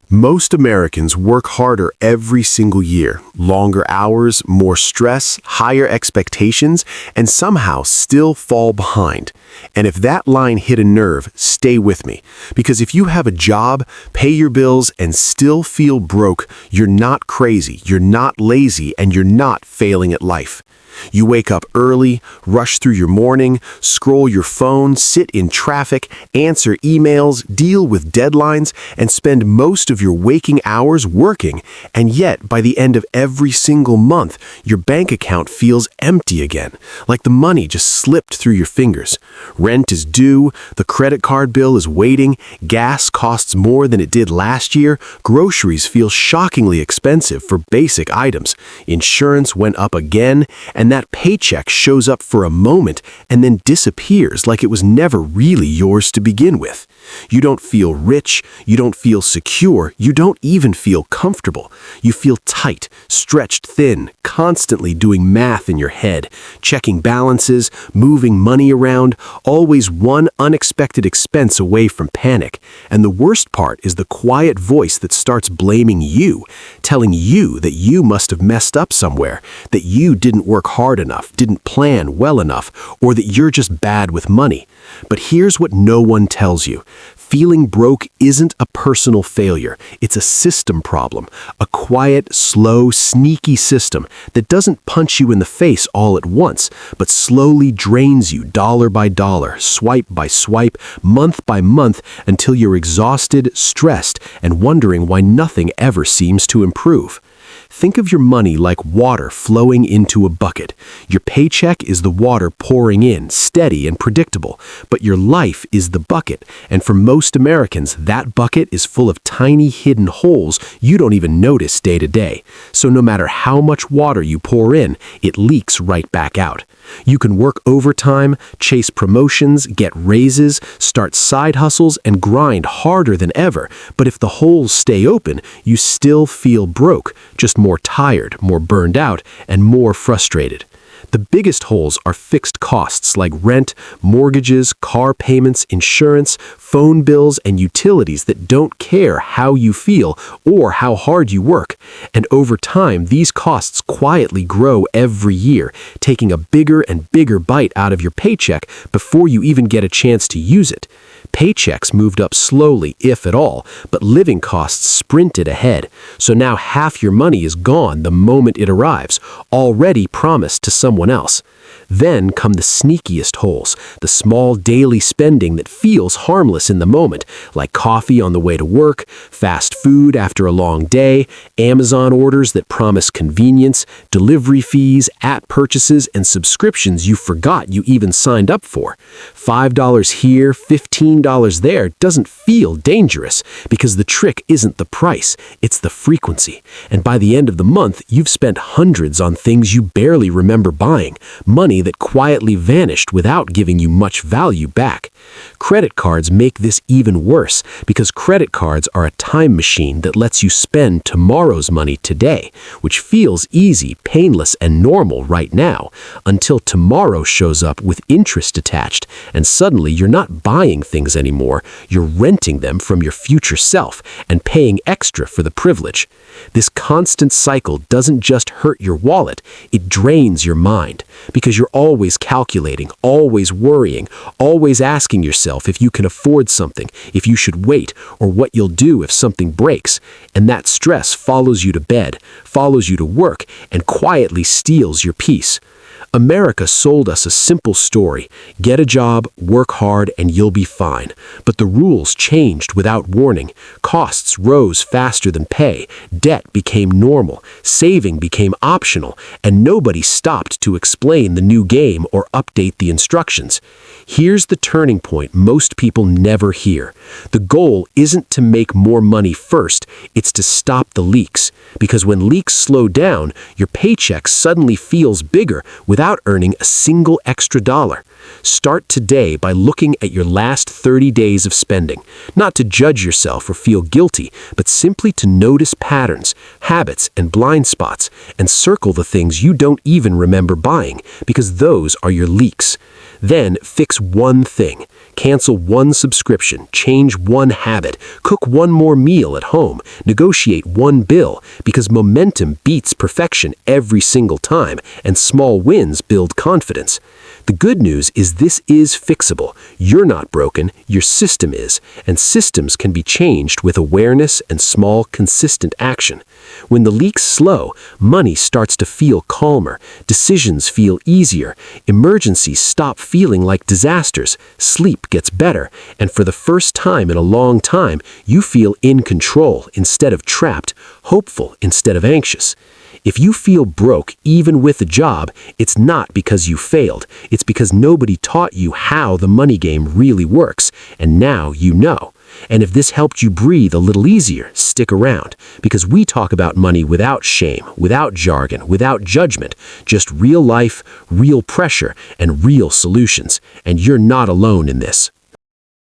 Most Americans work harder every single year, longer hours, more stress, higher expectations, and somehow still fall behind. And if that line hit a nerve, stay with me. Because if you have a job, pay your bills, and still feel broke, you're not crazy, you're not lazy, and you're not failing at life. You wake up early, rush through your morning, scroll your phone, sit in traffic, answer emails, deal with deadlines, and spend most of your waking hours working, and yet by the end of every single month, your bank account feels empty again, like the money just slipped through your fingers. Rent is due, the credit card bill is waiting, gas costs more than it did last year, groceries feel shockingly expensive for basic items, insurance went up again, and that paycheck shows up for a moment and then disappears like it was never really yours to begin with. You don't feel rich, you don't feel secure, you don't even feel comfortable. You feel tight, stretched thin, constantly doing math in your head, checking balances, moving money around, always one unexpected expense away from panic. And the worst part is the quiet voice that starts blaming you, telling you that you must have messed up somewhere, that you didn't work hard enough, didn't plan well enough, or that you're just bad with money. But here's what no one tells you. Feeling broke isn't a personal failure. It's a system problem, a quiet, slow, sneaky system that doesn't punch you in the face all at once, but slowly drains you dollar by dollar, swipe by swipe, month by month, until you're exhausted, stressed, and wondering why nothing ever seems to improve. Think of your money like water flowing into a bucket. Your paycheck is the water pouring in, steady and predictable, but your life is the bucket, and for most Americans, that bucket is full of tiny hidden holes you don't even notice day to day. So no matter how much water you pour in, it leaks right back out. You can work overtime, chase promotions, get raises, start side hustles, and grind harder than ever, but if the holes stay open, you still feel broke, just more tired, more burned out, and more frustrated. The biggest holes are fixed costs like rent, mortgages, car payments, insurance, phone bills, and utilities that don't care how you feel or how hard you work. And over time, these costs quietly grow every year, taking a bigger and bigger bite out of your paycheck before you even get a chance to use it. Paychecks moved up slowly, if at all, but living costs sprinted ahead. So now half your money is gone the moment it arrives, already promised to someone else. Then come the sneakiest holes, the small daily spending that feels harmless in the moment, like coffee on the way to work, fast food after a long day, Amazon orders that promise convenience, delivery fees, app purchases, and subscriptions you forgot you even signed up for. $5 here, $15 there doesn't feel dangerous because the trick isn't the price, it's the frequency. And by the end of the month, you've spent hundreds on things you barely remember buying, money that quietly vanished without giving you much value back. Credit cards make this even worse because credit cards are a time machine that lets you spend tomorrow's money today, which feels easy, painless, and normal right now, until tomorrow shows up with interest attached, and suddenly you're not buying things anymore, you're renting them from your future self and paying extra for the privilege. This constant cycle doesn't just hurt your wallet, it drains your mind, because you're always calculating, always worrying, always asking yourself if you can afford something, if you should wait, or what you'll do if something breaks. And that stress follows you to bed, follows you to work, and quietly steals your peace. America sold us a simple story. Get a job, work hard, and you'll be fine. But the rules changed without warning. Costs rose faster than pay. Debt became normal. Saving became optional. And nobody stopped to explain the new game or update the instructions. Here's the turning point most people never hear. The goal isn't to make more money first, it's to stop the leaks. Because when leaks slow down, your paycheck suddenly feels bigger without earning a single extra dollar. Start today by looking at your last 30 days of spending, not to judge yourself or feel guilty, but simply to notice patterns, habits, and blind spots, and circle the things you don't even remember buying, because those are your leaks. Then fix one thing. Cancel one subscription, change one habit, cook one more meal at home, negotiate one bill, because momentum beats perfection every single time, and small wins build confidence. The good news is this is fixable. You're not broken, your system is, and systems can be changed with awareness and small, consistent action. When the leaks slow, money starts to feel calmer, decisions feel easier, emergencies stop feeling like disasters, sleep gets better, and for the first time in a long time, you feel in control instead of trapped, hopeful instead of anxious. If you feel broke even with a job, it's not because you failed. It's because nobody taught you how the money game really works, and now you know. And if this helped you breathe a little easier, stick around, because we talk about money without shame, without jargon, without judgment, just real life, real pressure, and real solutions. And you're not alone in this.